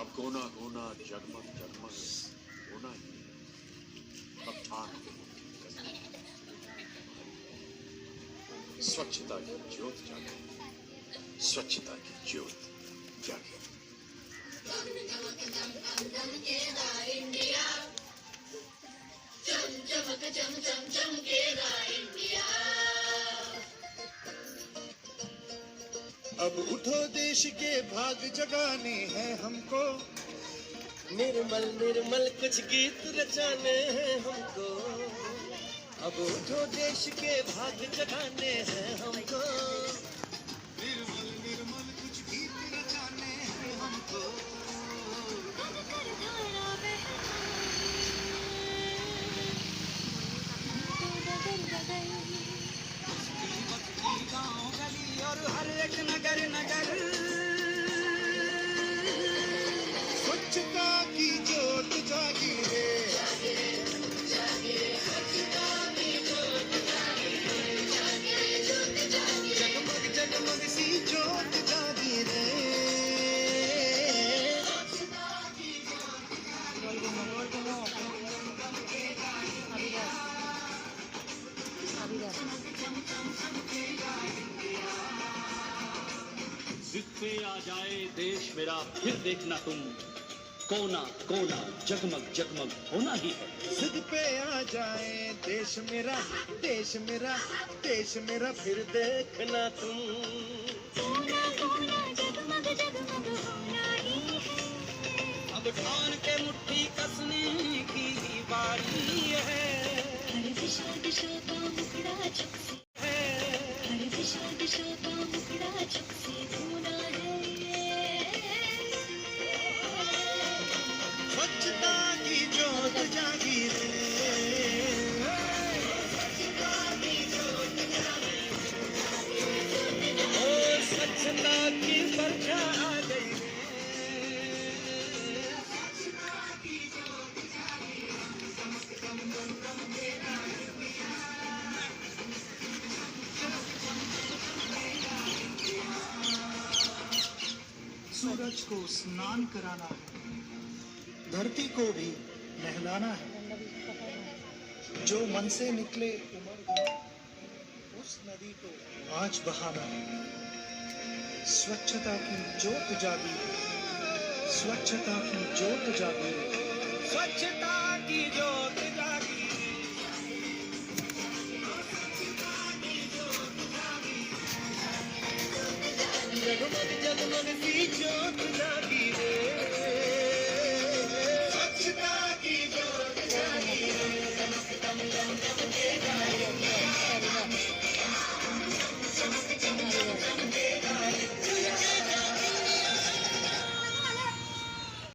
अब कोना कोना जगमग जगमग होना ही है। अब आंख स्वच्छता की ज्योत जागे, स्वच्छता की ज्योत जागे। अब उठो देश के भाग जगाने हैं हमको, निर्मल निर्मल कुछ गीत रचाने हैं हमको। अब उठो देश के भाग जगाने हैं हमको, निर्मल निर्मल कुछ गीत रचाने हैं हमको। गाँव गली और हर एक नगर नगर स्वच्छता की ज्योत जागी है। जगमग जगमग सी ज्योत जागी रे। जिस पे आ जाए देश मेरा फिर देखना तुम, कोना कोना जगमग जगमग होना ही है। जिद पे आ जाए देश मेरा, देश मेरा, देश मेरा फिर देखना तुम। कोना कोना जगमग जगमग होना ही है। अब ठान के मुट्ठी कसने की बारी है। हर दिशा दिशा का मुखड़ा छुप से, हर दिशा दिशा का मुखड़ा छुप से धुना है। स्वच्छता की ज्योत जागी रे। ओ स्वच्छता की वर्षा आ गई रे। सूरज को स्नान कराना है, धरती को भी नहलाना है। जो मन से निकले उस नदी को आज बहाना है। स्वच्छता की ज्योत जागी, स्वच्छता की ज्योत जागी, स्वच्छता की ज्योत जागी। जगमग जगमग सी ज्योत जागी।